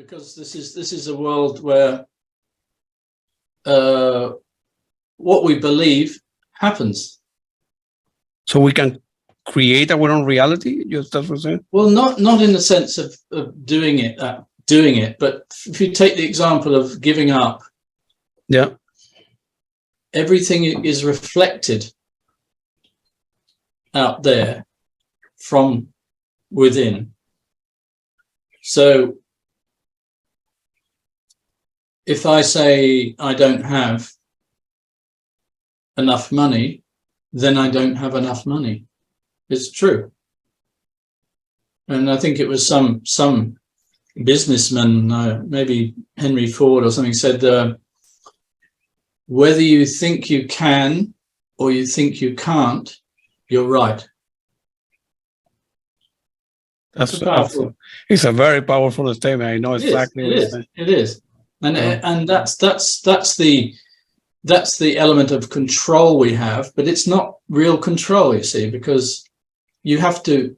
because this is a world where what we believe happens. So we can create our own reality. That's what I'm saying. Well, not in the sense of doing it, but if you take the example of giving up, yeah, everything is reflected out there from within. So if I say I don't have enough money, then I don't have enough money. It's true. And I think it was some businessman, maybe Henry Ford or something, said, whether you think you can or you think you can't, you're right. That's powerful. It's a very powerful statement. I know exactly what you're saying. It is. And that's the element of control we have, but it's not real control, you see, because you have to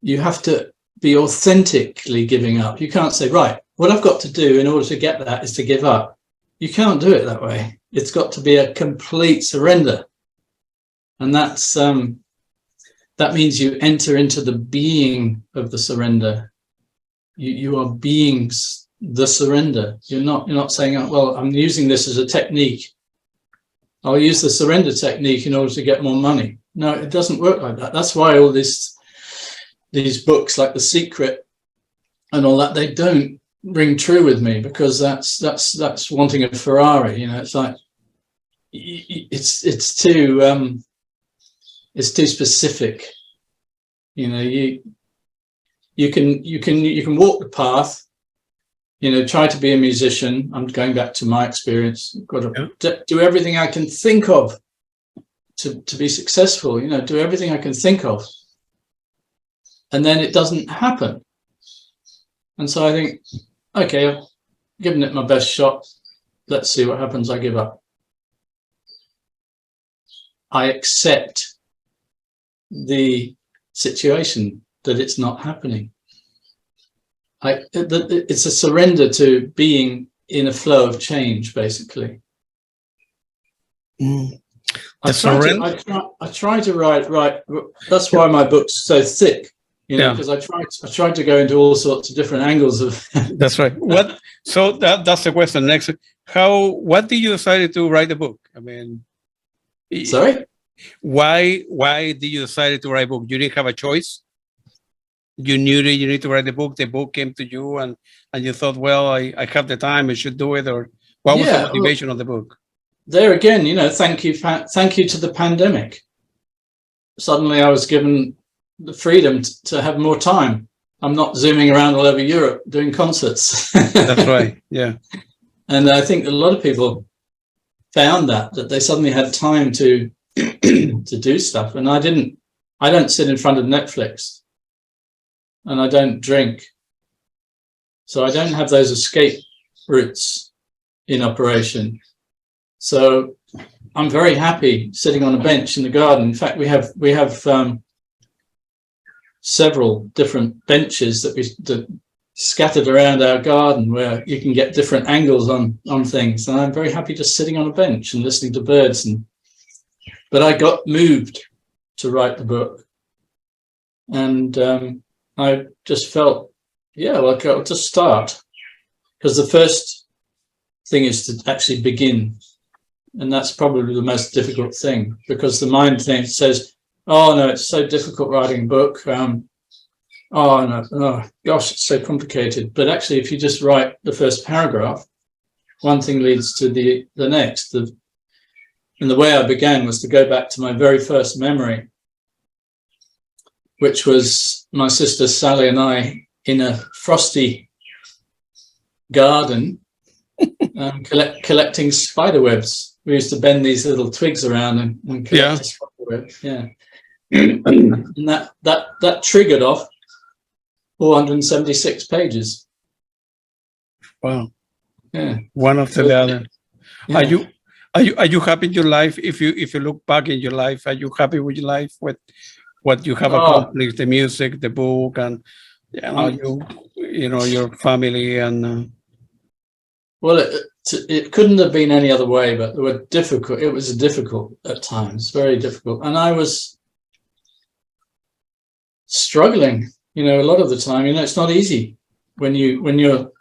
be authentically giving up. You can't say, right, what I've got to do in order to get that is to give up. You can't do it that way. It's got to be a complete surrender. And that's that means you enter into the being of the surrender. You are being the surrender. You're not saying, oh, well, I'm using this as a technique. I'll use the surrender technique in order to get more money. No, it doesn't work like that. That's why all these books like The Secret and all that, they don't ring true with me, because that's wanting a Ferrari. You know, it's like it's too specific. You know, you can walk the path. You know, try to be a musician. I'm going back to my experience. I've got to do everything I can think of to be successful. You know, do everything I can think of, and then it doesn't happen. And so I think, okay, I've given it my best shot. Let's see what happens. I give up. I accept the situation that it's not happening. It's a surrender to being in a flow of change, basically. I try to write. That's why my book's so thick, you know, because I tried to go into all sorts of different angles of. That's right. So that's the question next. What did you decide to write the book? I mean, sorry. Why did you decide to write a book? You didn't have a choice. You knew that you need to write the book. The book came to you, and you thought, well, I have the time. I should do it. Or what was the motivation of the book? There again, you know, thank you to the pandemic. Suddenly, I was given the freedom to have more time. I'm not zooming around all over Europe doing concerts. That's right. Yeah. And I think a lot of people found that they suddenly had time to do stuff, and I don't sit in front of Netflix, and I don't drink, so I don't have those escape routes in operation. So I'm very happy sitting on a bench in the garden. In fact, we have several different benches that scattered around our garden where you can get different angles on things, and I'm very happy just sitting on a bench and listening to birds. But I got moved to write the book, and I just felt, I'll just start, because the first thing is to actually begin, and that's probably the most difficult thing, because the mind says, "Oh no, it's so difficult writing a book. Oh no, oh gosh, it's so complicated." But actually, if you just write the first paragraph, one thing leads to the next. And the way I began was to go back to my very first memory, which was my sister Sally and I in a frosty garden collecting spider webs. We used to bend these little twigs around and collect a spider web. Yeah. And that triggered off 476 pages. Wow. Yeah. One after the other. Yeah. Are you happy in your life? If you look back in your life, are you happy with your life, with what you have accomplished, the music, the book, and Yeah, no, you know, your family and Well, it couldn't have been any other way, but there were difficult. It was difficult at times, very difficult, and I was struggling. You know, a lot of the time. You know, it's not easy when you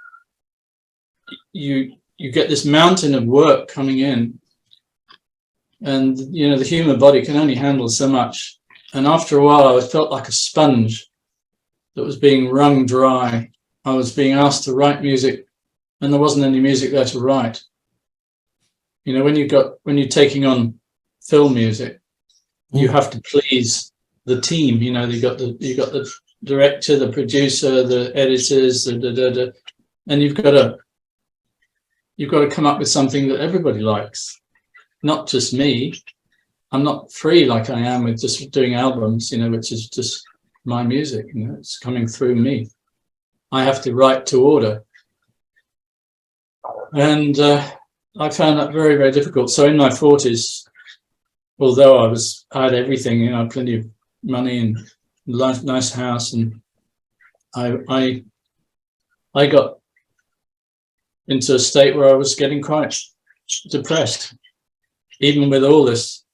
get this mountain of work coming in, and you know the human body can only handle so much. And after a while, I felt like a sponge that was being wrung dry. I was being asked to write music, and there wasn't any music there to write. You know, when you're taking on film music, you have to please the team. You know, you got the director, the producer, the editors, and you've got to come up with something that everybody likes, not just me. I'm not free like I am with just doing albums, you know, which is just my music. You know, it's coming through me. I have to write to order. And I found that very, very difficult. So in my 40s, although I had everything, you know, plenty of money and nice house, and I got into a state where I was getting quite depressed, even with all this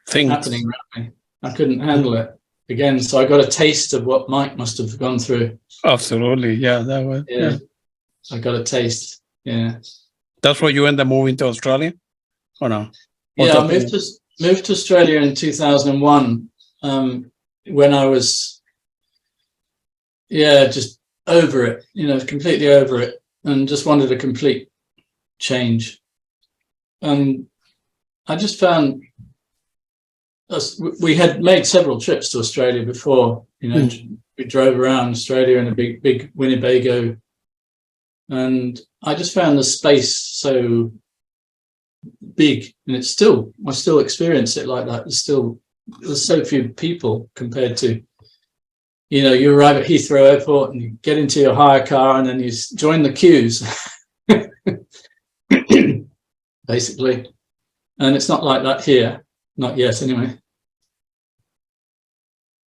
happening around me. I couldn't handle it again. So I got a taste of what Mike must have gone through. absolutely, yeah, that was Yeah. I got a taste. Yeah. That's why you end up moving to Australia, or no? Or Yeah, I moved to Australia in 2001 when I was, just over it, you know, completely over it, and just wanted a complete change. And I just found we had made several trips to Australia before, you know, we drove around Australia in a big Winnebago, and I just found the space so big, and I still experience it like that. There's so few people compared to, you know, you arrive at Heathrow Airport and you get into your hire car and then you join the queues, basically. And it's not like that here, not yet anyway.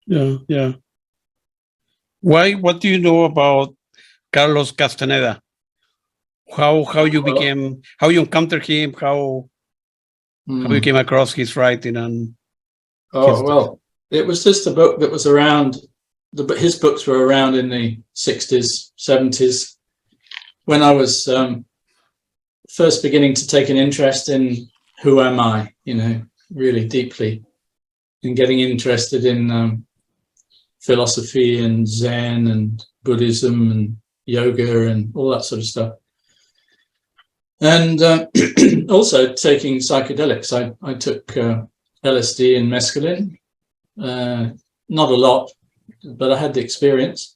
Yeah. What do you know about Carlos Castaneda? How you encountered him, how you came across his writing and well, it was just a book that was around. His books were around in the 60s, 70s, when I was first beginning to take an interest in who am I, you know, really deeply, and getting interested in philosophy and Zen and Buddhism and yoga and all that sort of stuff. And also taking psychedelics. I took LSD and mescaline, not a lot, but I had the experience.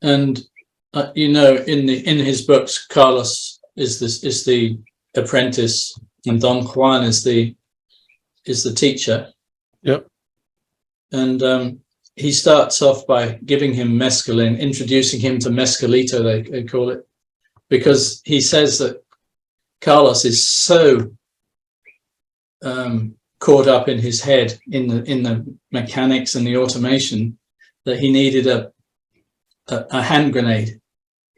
And you know, in his books, Carlos is the apprentice, and Don Juan is the teacher. Yep. And he starts off by giving him mescaline, introducing him to mescalito, they call it, because he says that Carlos is so caught up in his head in the mechanics and the automation that he needed a hand grenade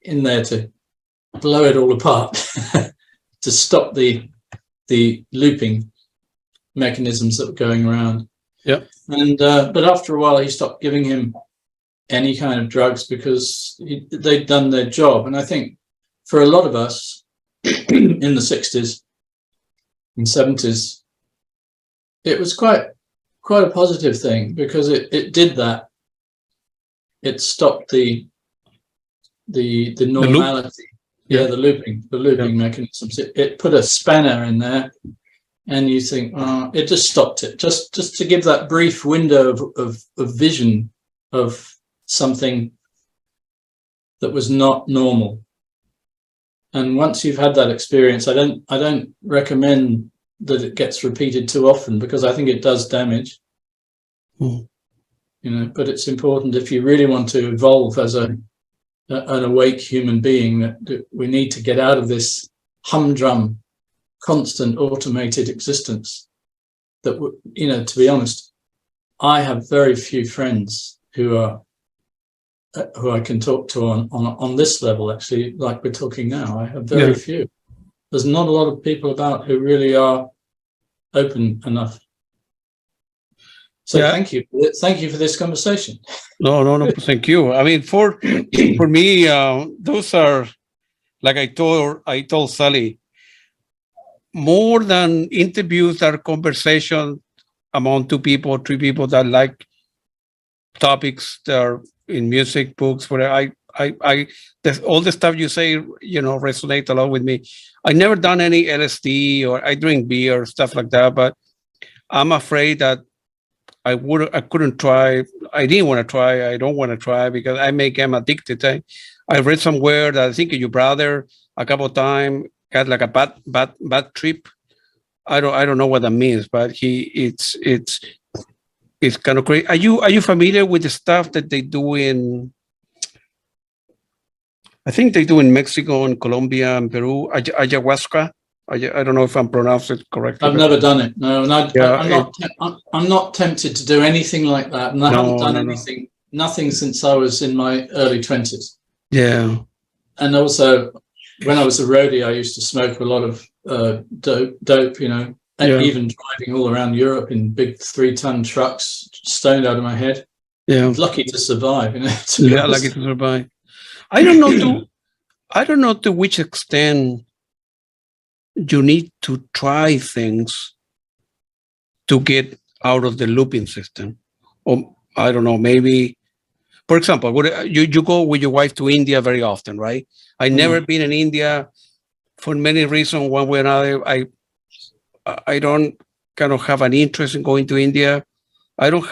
in there to blow it all apart to stop the looping mechanisms that were going around. Yeah. And but after a while he stopped giving him any kind of drugs because they'd done their job. And I think for a lot of us in the 60s and 70s, it was quite a positive thing, because it did that. It stopped the normality. The looping mechanisms. It put a spanner in there, and you think, it just stopped it, just to give that brief window of vision of something that was not normal. And once you've had that experience, I don't recommend that it gets repeated too often, because I think it does damage. You know, but it's important if you really want to evolve as an awake human being, that we need to get out of this humdrum, constant automated existence. That, you know, to be honest, I have very few friends who are who I can talk to on this level, actually, like we're talking now. I have very few. There's not a lot of people about who really are open enough. So thank you for this conversation. No, thank you. I mean, for me, those are, like I told Sally, more than interviews are conversation among two people, three people that like topics that are in music, books, where all the stuff you say, resonate a lot with me. I never done any LSD or I drink beer, stuff like that, but I'm afraid that I couldn't try. I didn't want to try. I don't want to try because I may get addicted. I read somewhere that I think your brother a couple of times got like a bad trip. I don't know what that means, but it's kind of crazy. Are you familiar with the stuff that they do in? I think they do in Mexico and Colombia and Peru, ayahuasca. I don't know if I'm pronouncing it correctly. I've never done it. No, and I'm not tempted to do anything like that. And I haven't done anything, nothing since I was in my early 20s. Yeah. And also, when I was a roadie, I used to smoke a lot of dope, and even driving all around Europe in big 3-ton trucks, stoned out of my head. Yeah. Lucky to survive, lucky to survive. I don't know to which extent you need to try things to get out of the looping system. Or I don't know, maybe, for example, you go with your wife to India very often, right? I've never been in India for many reasons, one way or another. I don't kind of have an interest in going to India. I don't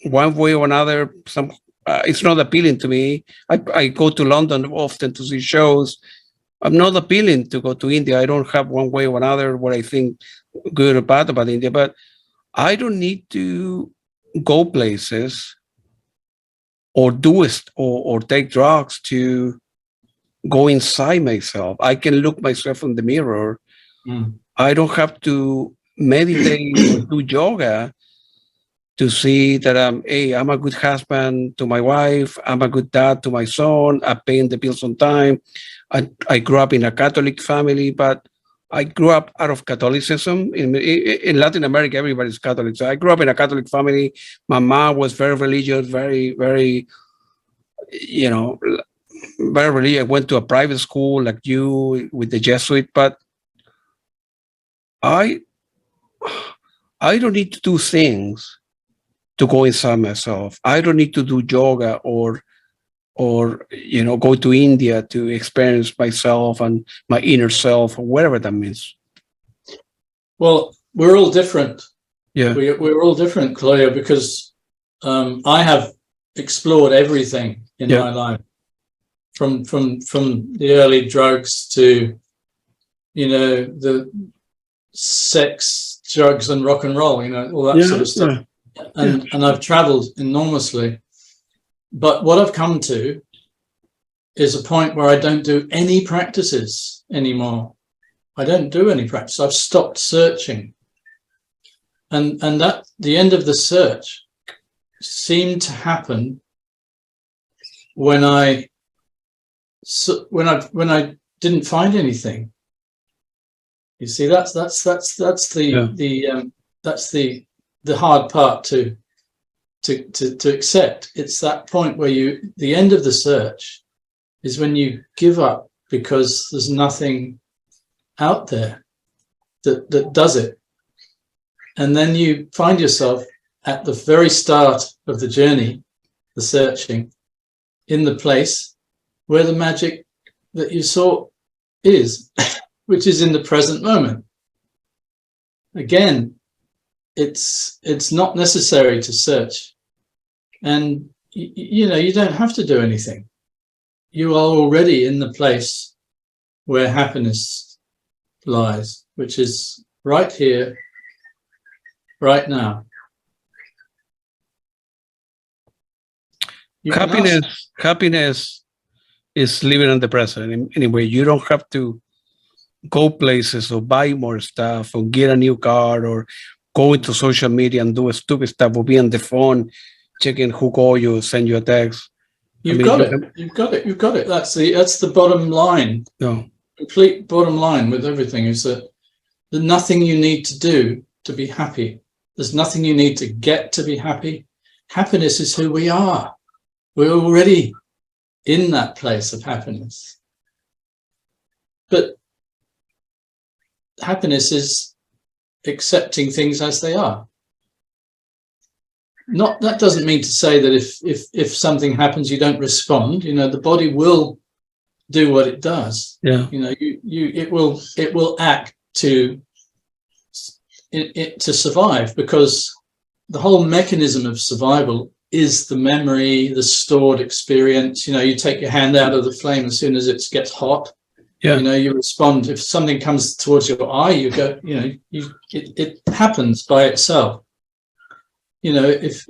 one way or another. It's not appealing to me. I go to London often to see shows. I'm not appealing to go to India. I don't have one way or another what I think good or bad about India, but I don't need to go places or do it or take drugs to go inside myself. I can look myself in the mirror. I don't have to meditate or do yoga to see that I'm a good husband to my wife. I'm a good dad to my son. I'm paying the bills on time. I grew up in a Catholic family, but I grew up out of Catholicism. In Latin America, everybody's Catholic. So I grew up in a Catholic family. My mom was very religious, very, very, very religious. I went to a private school like you with the Jesuit, but I don't need to do things to go inside myself. I don't need to do yoga or go to India to experience myself and my inner self, or whatever that means. Well, we're all different. Yeah, we're all different, Claudia, because I have explored everything in my life, from the early drugs to the sex, drugs, and rock and roll. All that sort of stuff. And I've traveled enormously. But what I've come to is a point where I don't do any practices anymore. I don't do any practice. I've stopped searching. And that the end of the search seemed to happen when I didn't find anything. You see, that's the hard part to accept. It's that point where the end of the search is when you give up because there's nothing out there that does it. And then you find yourself at the very start of the journey, the searching, in the place where the magic that you sought is, which is in the present moment. Again, it's not necessary to search, and you don't have to do anything. You are already in the place where happiness lies, which is right here, right now. Happiness is living in the present. Anyway, you don't have to go places or buy more stuff or get a new car or go into social media and do stupid stuff or be on the phone checking who called you, send you a text. You've got it. That's the bottom line. No. Complete bottom line with everything is that there's nothing you need to do to be happy. There's nothing you need to get to be happy. Happiness is who we are. We're already in that place of happiness. But happiness is accepting things as they are. That doesn't mean to say that if something happens, you don't respond. The body will do what it does. Yeah. It will act to survive, because the whole mechanism of survival is the memory, the stored experience. You take your hand out of the flame as soon as it gets hot. Yeah. You respond. If something comes towards your eye, you go, it happens by itself. If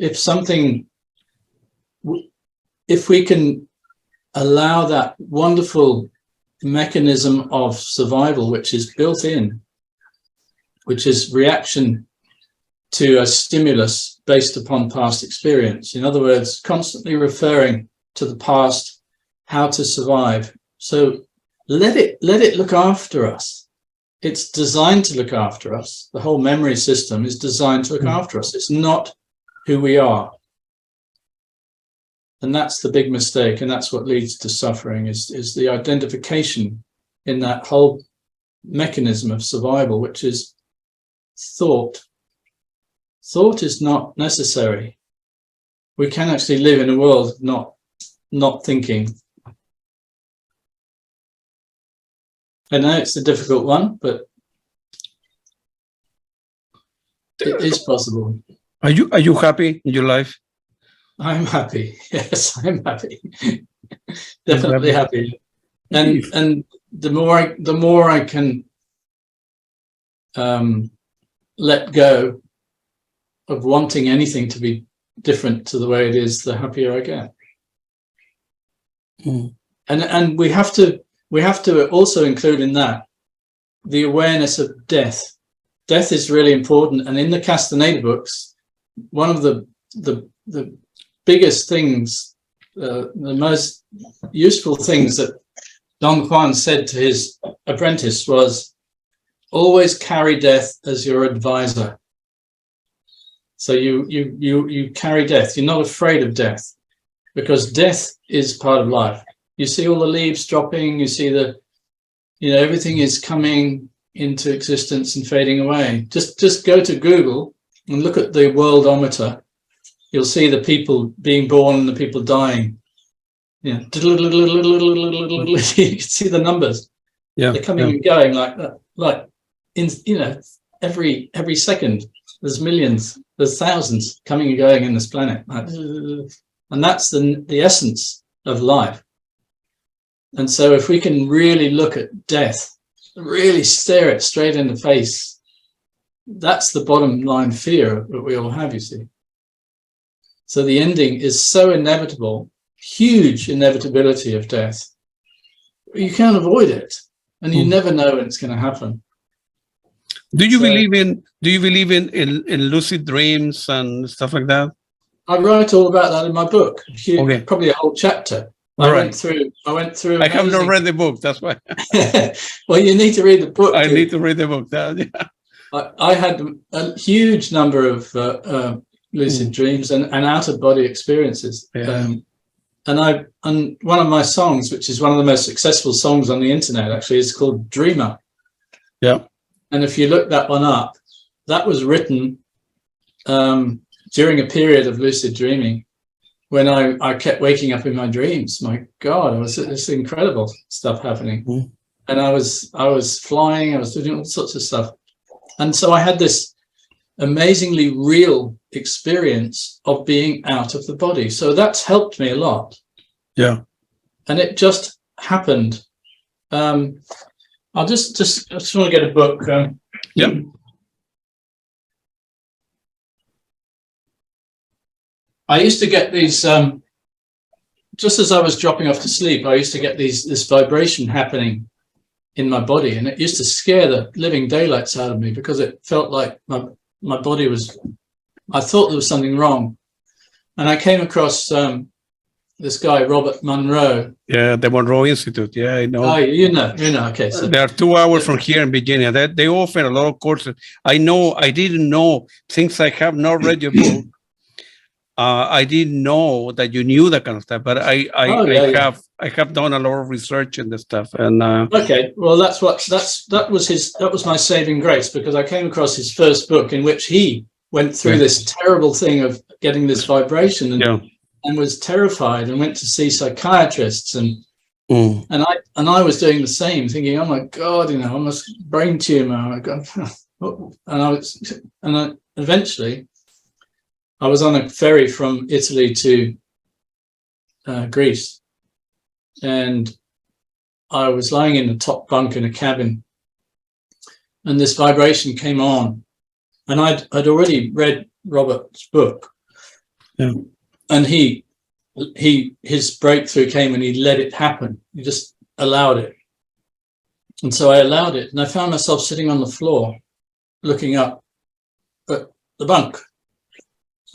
we can allow that wonderful mechanism of survival, which is built in, which is reaction to a stimulus based upon past experience. In other words, constantly referring to the past, how to survive. So let it look after us. It's designed to look after us. The whole memory system is designed to look after us. It's not who we are. And that's the big mistake, and that's what leads to suffering, is the identification in that whole mechanism of survival, which is thought. Thought is not necessary. We can actually live in a world of not thinking. I know it's a difficult one, but it is possible. Are you happy in your life? I'm happy. Yes, I'm happy. Definitely happy. And the more I can let go of wanting anything to be different to the way it is, the happier I get. And we have to also include in that the awareness of death. Death is really important, and in the Castaneda books, one of the biggest things, the most useful things that Don Juan said to his apprentice was, always carry death as your advisor. So you carry death. You're not afraid of death, because death is part of life. You see all the leaves dropping, you see everything is coming into existence and fading away. Just go to Google and look at the worldometer. You'll see the people being born and the people dying. You can see the numbers. Yeah, they're coming and going like that. Like in every second, there's millions, there's thousands coming and going in this planet, and that's the essence of life. And so, if we can really look at death, really stare it straight in the face, that's the bottom line fear that we all have, you see. So the ending is so inevitable, huge inevitability of death. You can't avoid it, and you never know when it's going to happen. Do you believe in lucid dreams and stuff like that? I write all about that in my book. Okay. Probably a whole chapter. I went through. I have not read the book. That's why. Well, you need to read the book. I need to read the book. I had a huge number of lucid dreams and out-of-body experiences. Yeah. And one of my songs, which is one of the most successful songs on the internet, actually, is called Dreamer. Yeah. And if you look that one up, that was written during a period of lucid dreaming, when I kept waking up in my dreams. My God, it was this incredible stuff happening. And I was flying, I was doing all sorts of stuff. And so I had this amazingly real experience of being out of the body. So that's helped me a lot. Yeah. And it just happened. I just want to get a book. Yeah. I used to get these, just as I was dropping off to sleep, I used to get this vibration happening in my body, and it used to scare the living daylights out of me, because it felt like my body was, I thought there was something wrong. and I came across this guy Robert Monroe. Yeah, the Monroe Institute. Yeah, I know. Oh, you know. Okay, so they are 2 hours from here in Virginia. They offer a lot of courses. I know. I didn't know, since I have not read your book. I didn't know that you knew that kind of stuff, but I have done a lot of research in this stuff. And okay, well, that was my saving grace, because I came across his first book in which he went through this terrible thing of getting this vibration and was terrified and went to see psychiatrists and I was doing the same, thinking, oh my God, I must brain tumor. Oh my God. and eventually I was on a ferry from Italy to Greece, and I was lying in the top bunk in a cabin, and this vibration came on, and I'd already read Robert's book, and his breakthrough came, and he let it happen. He just allowed it, and so I allowed it, and I found myself sitting on the floor, looking up at the bunk.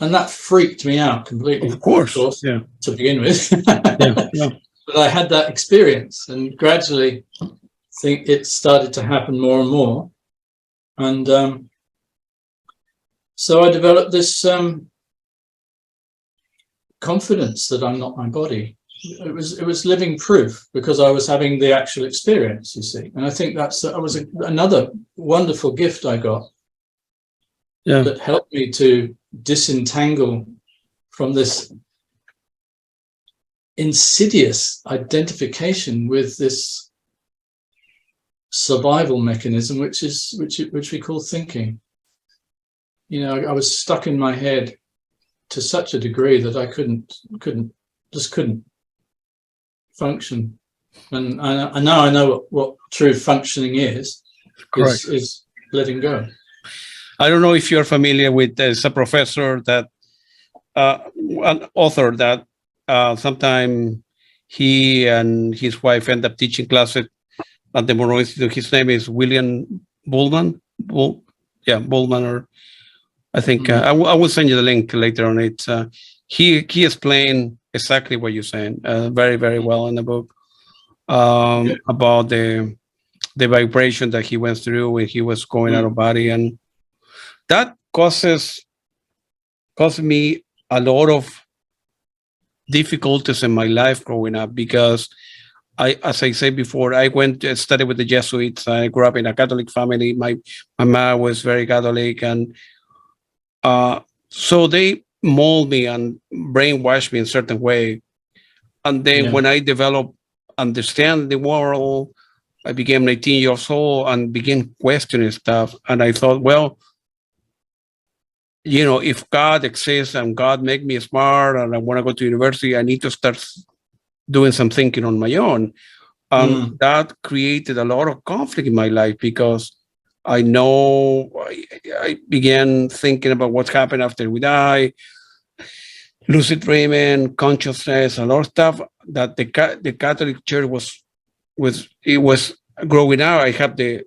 And that freaked me out completely. Of course, to begin with. But I had that experience, and gradually think it started to happen more and more. And so I developed this confidence that I'm not my body. It was living proof, because I was having the actual experience, you see. And I think that was another wonderful gift I got that helped me to disentangle from this insidious identification with this survival mechanism, which we call thinking. I was stuck in my head to such a degree that I couldn't function. And now I know what true functioning is letting go. I don't know if you're familiar with, there's a professor that, an author that sometime he and his wife end up teaching classes at the Monroe Institute. His name is William Bullman. Bullman, or I think I will send you the link later on it. He explained exactly what you're saying very, very well in the book about the vibration that he went through when he was going out of body, and that caused me a lot of difficulties in my life growing up, because as I said before, I went to study with the Jesuits. I grew up in a Catholic family. My mom was very Catholic, and so they mold me and brainwash me in a certain way. And then when I developed understand the world, I became 19 years old and began questioning stuff. And I thought, well, if God exists and God made me smart and I want to go to university, I need to start doing some thinking on my own. That created a lot of conflict in my life, because I know I began thinking about what's happened after we die, lucid dreaming, consciousness, a lot of stuff that the Catholic Church was growing out. I have the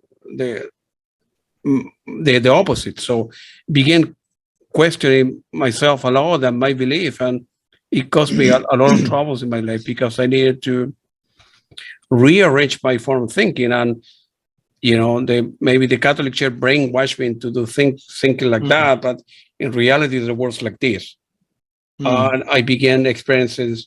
opposite. So began questioning myself a lot and my belief, and it caused me a lot of troubles in my life, because I needed to rearrange my form of thinking. And maybe the Catholic Church brainwashed me into thinking like that, but in reality the world's like this. And I began experiencing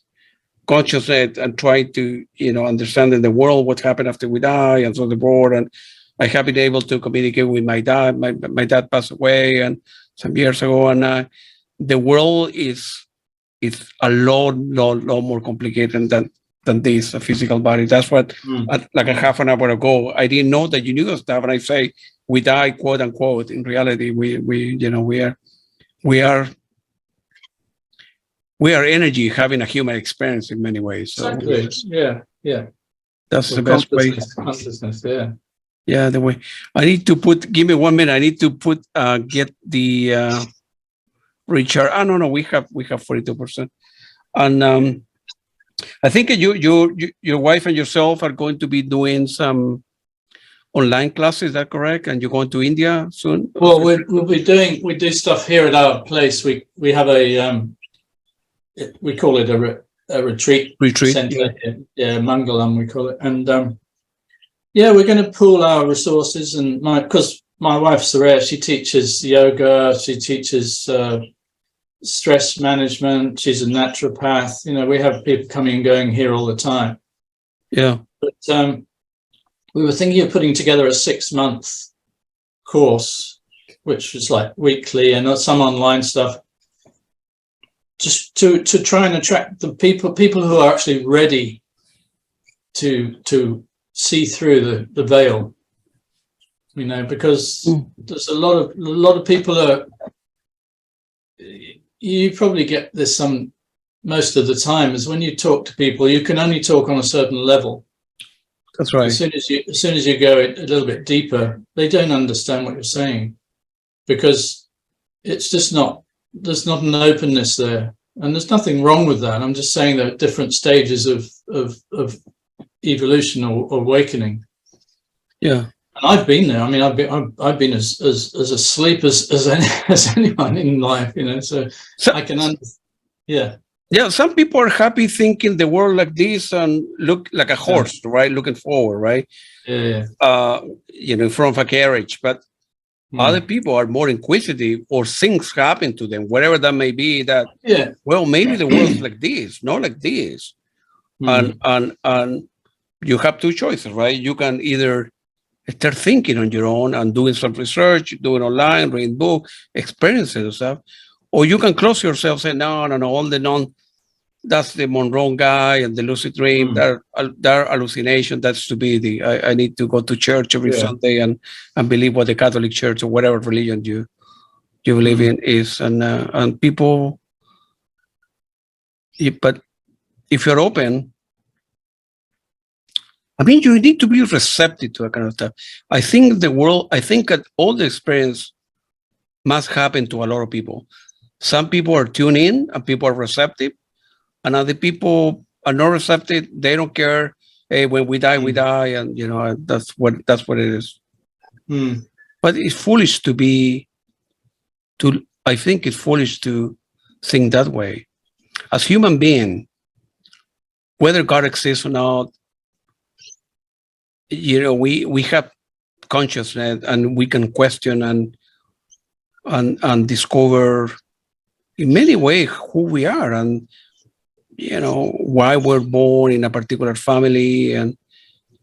consciousness and trying to understanding the world, what happened after we die, and so forth. And I have been able to communicate with my dad. My dad passed away and some years ago, and the world is a lot more complicated than this a physical body. That's what like a half an hour ago, I didn't know that you knew that stuff, and I say we die, quote unquote. In reality, we are energy having a human experience in many ways. So exactly. Yeah. That's the best way. Consciousness. Yeah, the way I need to give me 1 minute. I need to get the recharge. No, we have 42%. And I think your wife and yourself are going to be doing some online classes. Is that correct? And you're going to India soon? Well, we do stuff here at our place. We have a we call it a retreat center. Yeah, Mangalam we call it. And we're going to pool our resources. And because my wife Saraya, she teaches yoga, she teaches stress management. She's a naturopath. We have people coming and going here all the time. Yeah. But we were thinking of putting together a 6-month course, which was like weekly and some online stuff, just to try and attract the people who are actually ready to see through the veil. Because there's a lot of people are. You probably get this most of the time is when you talk to people, you can only talk on a certain level. That's right. As soon as you go a little bit deeper, they don't understand what you're saying, because it's just there's not an openness there, and there's nothing wrong with that. I'm just saying there are different stages of evolution or awakening. Yeah. And I've been there. I mean, I've been as asleep as anyone in life, So I can yeah. Yeah, some people are happy thinking the world like this and look like a horse, right? Looking forward, right? Yeah. In front of a carriage. But other people are more inquisitive, or things happen to them, whatever that may be. That well, maybe the world's like this, not like this. And you have two choices, right? You can either start thinking on your own and doing some research, doing online, reading books, experiencing and stuff, or you can close yourself, say no, all the that's the Monroe guy and the lucid dream, that hallucination. That's to be I need to go to church every Sunday and believe what the Catholic Church or whatever religion you believe in is, and people. But if you're open, I mean, you need to be receptive to that kind of stuff. I think that all the experience must happen to a lot of people. Some people are tuned in and people are receptive, and other people are not receptive. They don't care. Hey, when we die, we die, and that's what it is. But it's foolish I think it's foolish to think that way. As human being, whether God exists or not, we have consciousness, and we can question and discover in many ways who we are, and why we're born in a particular family and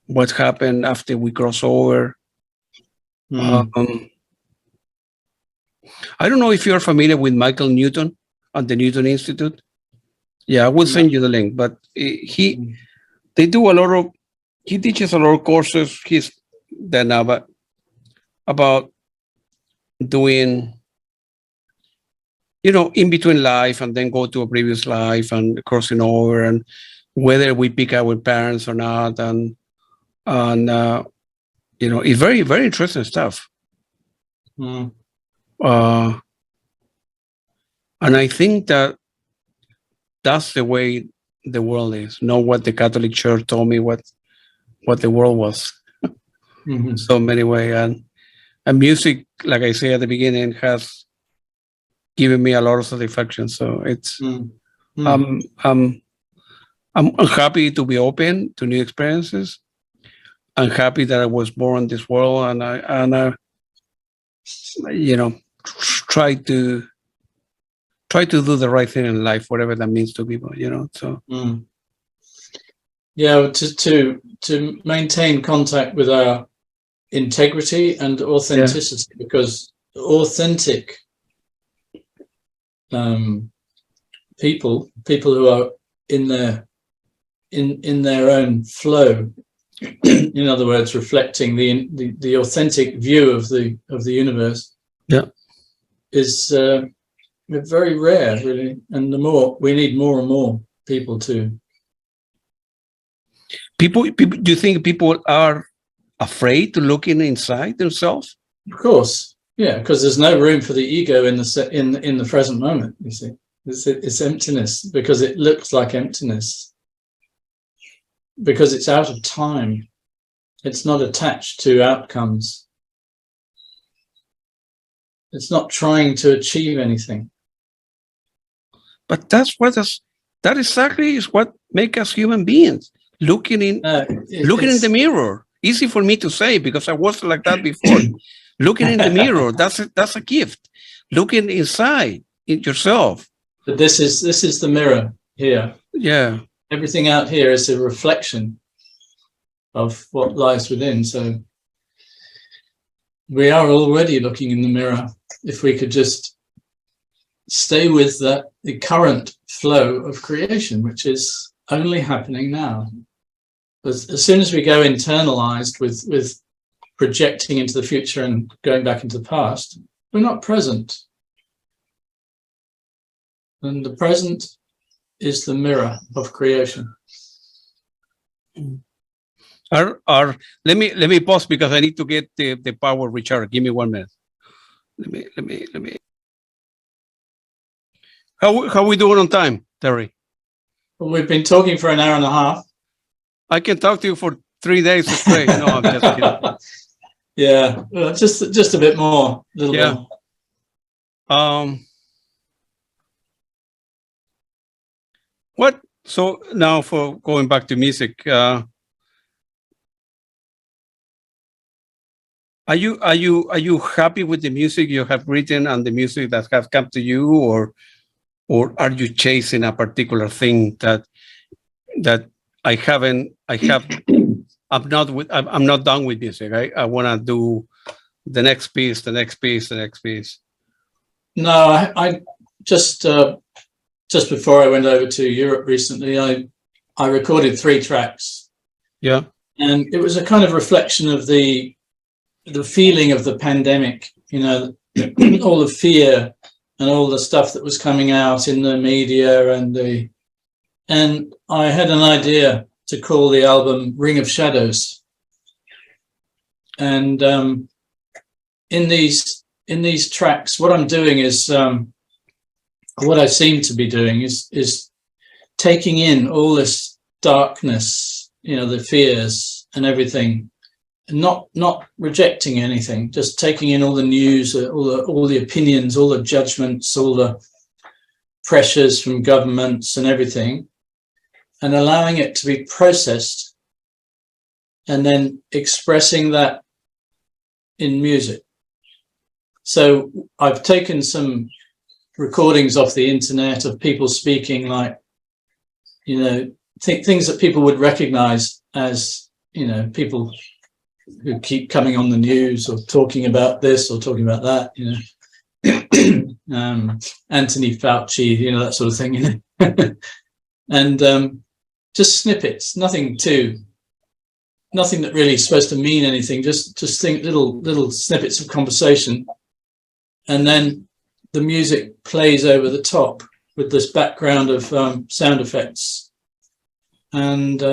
what happened after we cross over. I don't know if you're familiar with Michael Newton at the Newton Institute. Yeah, I will send you the link. But he teaches a lot of courses. He's then about doing, in between life and then go to a previous life and crossing over, and whether we pick our parents or not, and it's very, very interesting stuff. And I think that's the way the world is. Not what the Catholic Church told me what the world was. So many ways, and music, like I say at the beginning, has given me a lot of satisfaction. So it's I'm happy to be open to new experiences. I'm happy that I was born in this world, and I try to do the right thing in life, whatever that means to people. So. Yeah, to maintain contact with our integrity and authenticity, because authentic people who are in their own flow, in other words, reflecting the authentic view of the universe, is very rare, really. And we need more and more people to. People, do you think people are afraid to look inside themselves? Of course, yeah, because there's no room for the ego in the present moment. You see, it's emptiness, because it looks like emptiness, because it's out of time. It's not attached to outcomes. It's not trying to achieve anything. But that exactly is what makes us human beings. Looking in the mirror. Easy for me to say because I was like that before. Looking in the mirror, that's a gift. Looking inside in yourself. But this is the mirror here. Yeah. Everything out here is a reflection of what lies within. So we are already looking in the mirror. If we could just stay with the current flow of creation, which is only happening now. As soon as we go internalized with projecting into the future and going back into the past, we're not present. And the present is the mirror of creation. Let me pause because I need to get the power recharge. Give me 1 minute. Let me. How we doing on time, Terry? Well, we've been talking for an hour and a half. I can talk to you for 3 days straight. No, I'm just kidding. Yeah, well, just a bit more, a little more. What? So now for going back to music, are you happy with the music you have written and the music that has come to you, or are you chasing a particular thing that I'm not done with music. I want to do the next piece. No, I just before I went over to Europe recently, I recorded 3 tracks. Yeah. And it was a kind of reflection of the feeling of the pandemic, you know, all the fear and all the stuff that was coming out in the media and I had an idea to call the album Ring of Shadows. And in these tracks, what I'm doing is what I seem to be doing is taking in all this darkness, you know, the fears and everything, and not rejecting anything, just taking in all the news, all the opinions, all the judgments, all the pressures from governments and everything, and allowing it to be processed and then expressing that in music. So I've taken some recordings off the internet of people speaking like, you know, things that people would recognize as, you know, people who keep coming on the news or talking about this or talking about that, you know, Anthony Fauci, you know, that sort of thing, you know, and just snippets, nothing that really is supposed to mean anything, just think little snippets of conversation, and then the music plays over the top with this background of sound effects, and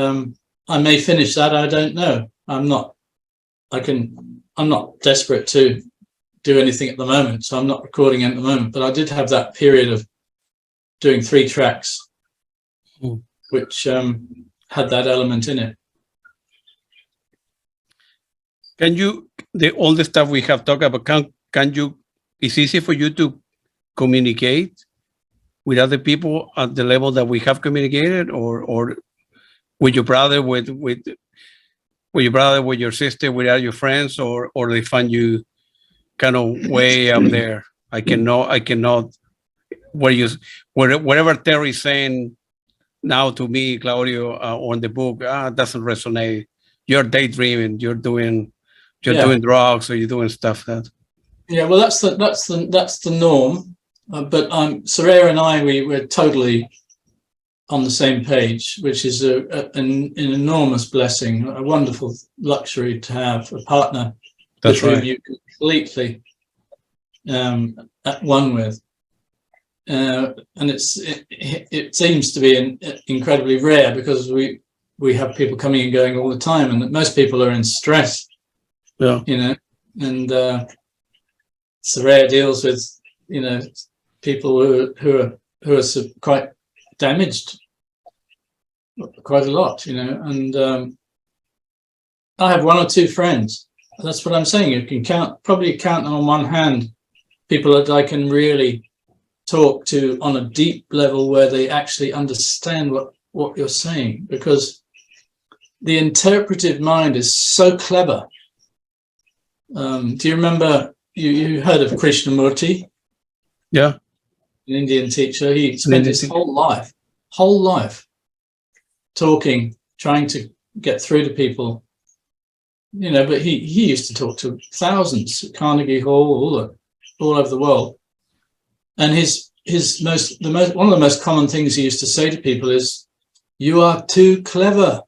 I may finish that. I don't know. I'm not desperate to do anything at the moment, so I'm not recording at the moment. But I did have that period of doing 3 tracks, which had that element in it. Can you, all the stuff we have talked about, can you, it's easy for you to communicate with other people at the level that we have communicated, or with your brother, with your brother, with your sister, with all your friends, or they find you kind of way up there? I cannot, whatever Terry's saying now to me, Claudio, on the book, doesn't resonate. You're daydreaming, you're doing drugs, or you're doing stuff that. Yeah, well, that's the norm. But Soraya and I, we're totally on the same page, which is an enormous blessing, a wonderful luxury to have a partner with whom you completely at one with. And it seems to be incredibly rare, because we have people coming and going all the time, and most people are in stress. Yeah, you know, and Soraya deals with, you know, people who are quite damaged, quite a lot, you know, and I have 1 or 2 friends. That's what I'm saying. You can probably count on one hand people that I can really talk to on a deep level where they actually understand what you're saying, because the interpretive mind is so clever. Do you remember, you heard of Krishnamurti? Yeah. An Indian teacher. He spent his whole life talking, trying to get through to people, you know, but he used to talk to thousands at Carnegie Hall, all over the world. And one of the most common things he used to say to people is, "You are too clever.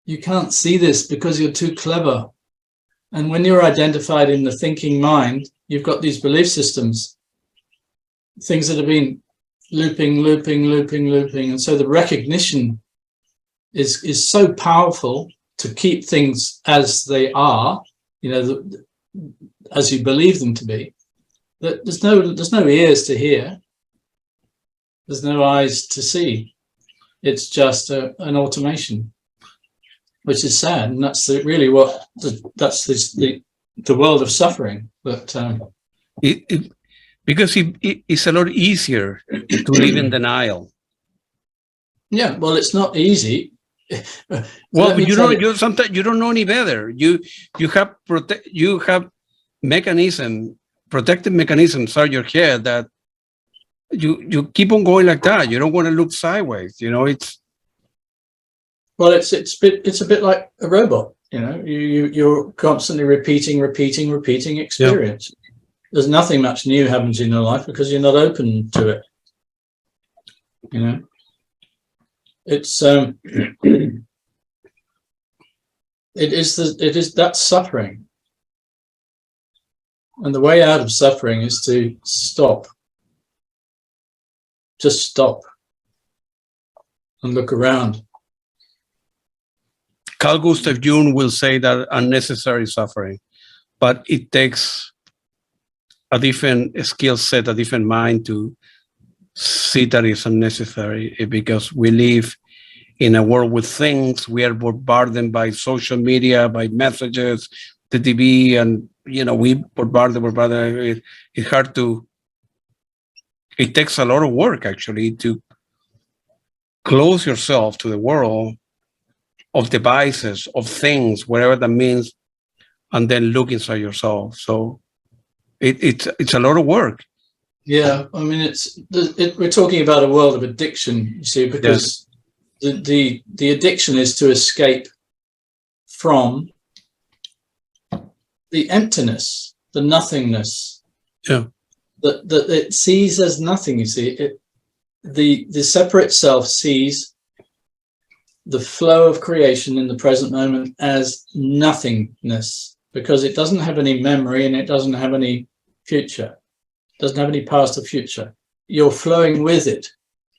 You can't see this because you're too clever." And when you're identified in the thinking mind, you've got these belief systems, things that have been looping. And so the recognition is so powerful to keep things as they are, you know, as you believe them to be, that there's no ears to hear. There's no eyes to see. It's just an automation, which is sad. And that's really the world of suffering. But because it's a lot easier to live in denial. Yeah, well, it's not easy. Well, you sometimes you don't know any better. You have protective mechanisms out your head that you keep on going like that. You don't want to look sideways. You know, it's a bit like a robot. You know, you're constantly repeating experience. Yeah. There's nothing much new happens in your life because you're not open to it. You know, it's that's suffering, and the way out of suffering is to stop. Just stop and look around. Carl Gustav Jung will say that unnecessary suffering, but it takes a different skill set, a different mind to see that it's unnecessary, because we live in a world with things. We are bombarded by social media, by messages, the TV, and, you know, we bombarded. It's hard to, it takes a lot of work actually to close yourself to the world of devices, of things, whatever that means, and then look inside yourself. So it's a lot of work. Yeah, I mean, we're talking about a world of addiction, you see, because the addiction is to escape from the emptiness, the nothingness. Yeah. That it sees as nothing, you see. The separate self sees the flow of creation in the present moment as nothingness, because it doesn't have any memory and it doesn't have any future, doesn't have any past or future. You're flowing with it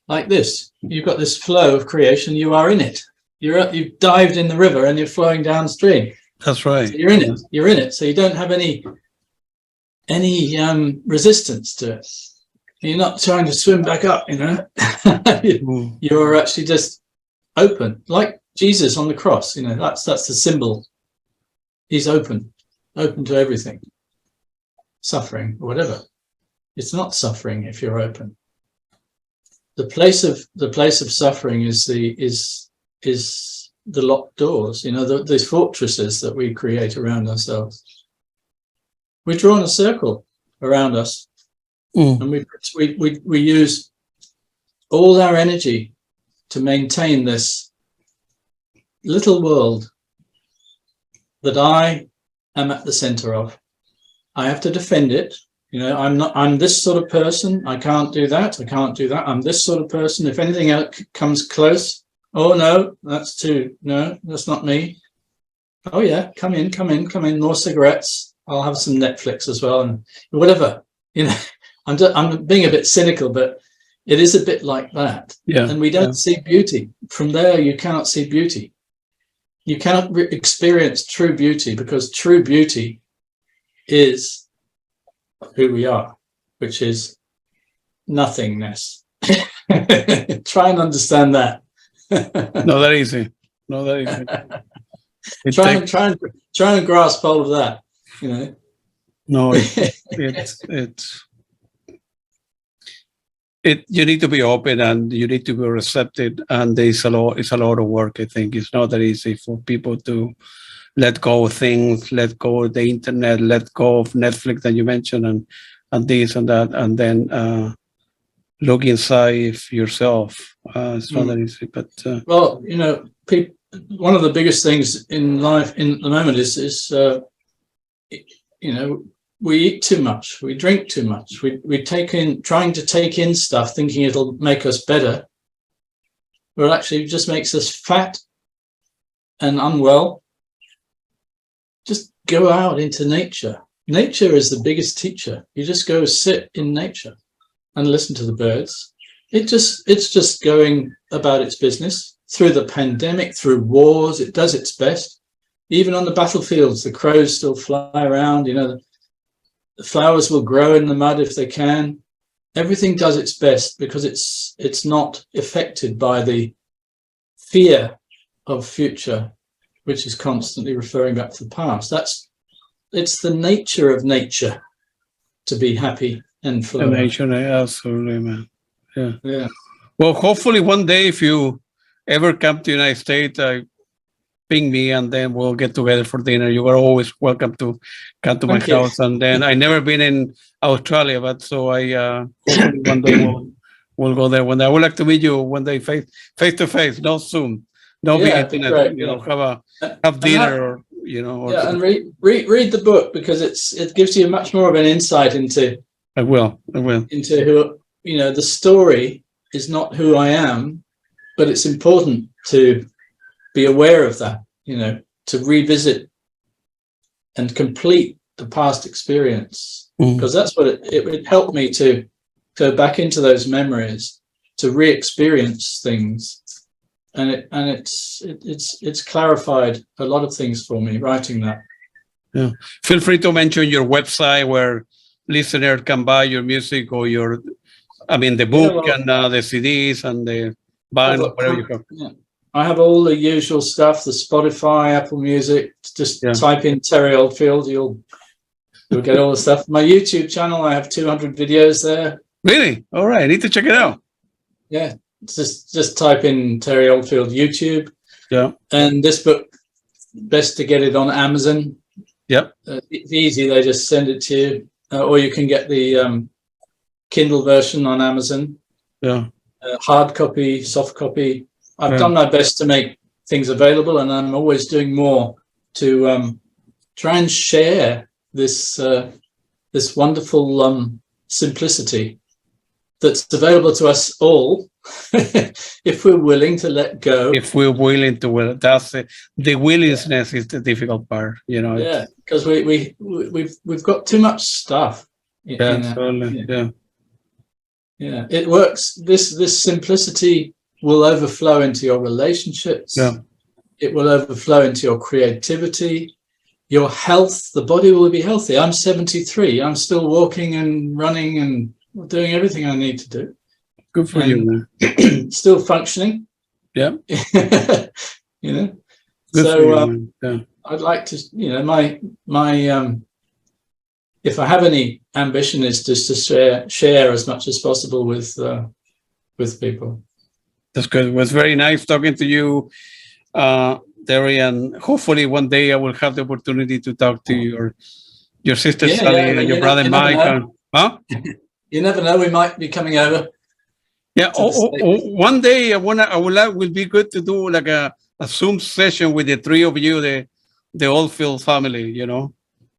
like this. You've got this flow of creation. You are in it. You've dived in the river and you're flowing downstream. That's right. So you're in it. You're in it. So you don't have any resistance to it. You're not trying to swim back up, you know. You're actually just open, like Jesus on the cross. You know, that's the symbol. He's open to everything, suffering or whatever. It's not suffering if you're open. The place of suffering is the locked doors. You know, these fortresses that we create around ourselves. We draw in a circle around us, and we use all our energy to maintain this little world that I am at the center of. I have to defend it. You know, I'm this sort of person. I can't do that. I can't do that. I'm this sort of person. If anything else comes close, oh no, that's not me. Oh yeah, come in, more cigarettes. I'll have some Netflix as well, and whatever. You know, I'm being a bit cynical, but it is a bit like that. Yeah. And we don't see beauty. From there, you cannot see beauty. You cannot experience true beauty, because true beauty is who we are, which is nothingness. Try and understand that. Not that easy. Try and grasp hold of that. You know. No, it's you need to be open and you need to be receptive, and it's a lot of work. I think it's not that easy for people to let go of things, let go of the internet, let go of Netflix that you mentioned, and this and that, and then look inside yourself. It's not that easy, but well, one of the biggest things in life in the moment is we eat too much, we drink too much, we trying to take in stuff thinking it'll make us better, but actually it just makes us fat and unwell. Just go out into nature. Nature is the biggest teacher. You just go sit in nature and listen to the birds. It's just going about its business. Through the pandemic, through wars, it does its best. Even on the battlefields, the crows still fly around. The flowers will grow in the mud if they can. Everything does its best because it's not affected by the fear of future, which is constantly referring back to the past. It's the nature of nature to be happy and flowing. nature, absolutely, man. Yeah. Well, hopefully one day, if you ever come to the United States, ping me and then we'll get together for dinner. You are always welcome to come to my house. And then I never been in Australia, but so I hopefully one day we'll go there. One day I would like to meet you one day face to face, not Zoom, not via internet. Great, have dinner and read the book because it gives you much more of an insight into. I will into who the story is not who I am, but it's important to be aware of that, to revisit and complete the past experience, because that's what it helped me to go back into those memories, to re-experience things, and it's clarified a lot of things for me writing that. Yeah, feel free to mention your website where listeners can buy your music or the book and the CDs and the band, whatever you have. Yeah. I have all the usual stuff, the Spotify, Apple Music. Just type in Terry Oldfield, you'll get all the stuff. My YouTube channel, I have 200 videos there. Really? All right, I need to check it out. Yeah, just type in Terry Oldfield YouTube. Yeah. And this book, best to get it on Amazon. Yep. It's easy, they just send it to you. Or you can get the Kindle version on Amazon. Yeah. Hard copy, soft copy. I've done my best to make things available, and I'm always doing more to try and share this wonderful simplicity that's available to us all if we're willing to let go. If we're willing to, that's the willingness is the difficult part, Yeah, because we've got too much stuff. Totally. Yeah, it works. This simplicity will overflow into your relationships. Yeah. It will overflow into your creativity, your health. The body will be healthy. I'm 73. I'm still walking and running and doing everything I need to do. Good for you, man. Still functioning. Yeah. Good for you, man. I'd like to, my if I have any ambition is just to share as much as possible with people. That's good. It was very nice talking to you, Terry, and hopefully one day I will have the opportunity to talk to your sister Sally and your brother Mike. You never know. We might be coming over. Yeah. One day will be good to do like a Zoom session with the three of you, the Oldfield family.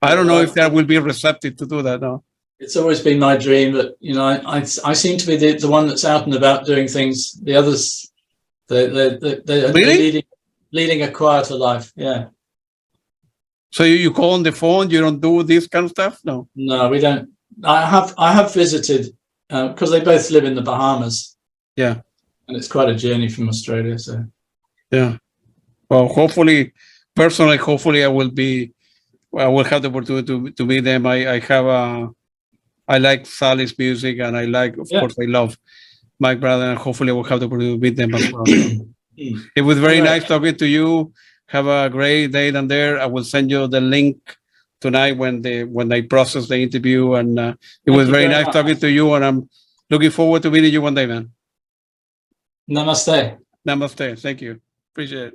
I don't know if that will be receptive to do that. No. It's always been my dream, but I seem to be the one that's out and about doing things. The others, they're really? leading a quieter life. Yeah. So you call on the phone? You don't do this kind of stuff? No. No, we don't. I have visited because they both live in the Bahamas. Yeah. And it's quite a journey from Australia. So. Yeah. Well, hopefully I will have the opportunity to meet them. I like Sally's music, and I course, I love my brother, and hopefully we'll have the opportunity to meet them as well. It was very nice talking to you. Have a great day down there. I will send you the link tonight when they process the interview, and it was very nice talking to you, and Looking forward to meeting you one day, man. Namaste. Namaste. Thank you. Appreciate it.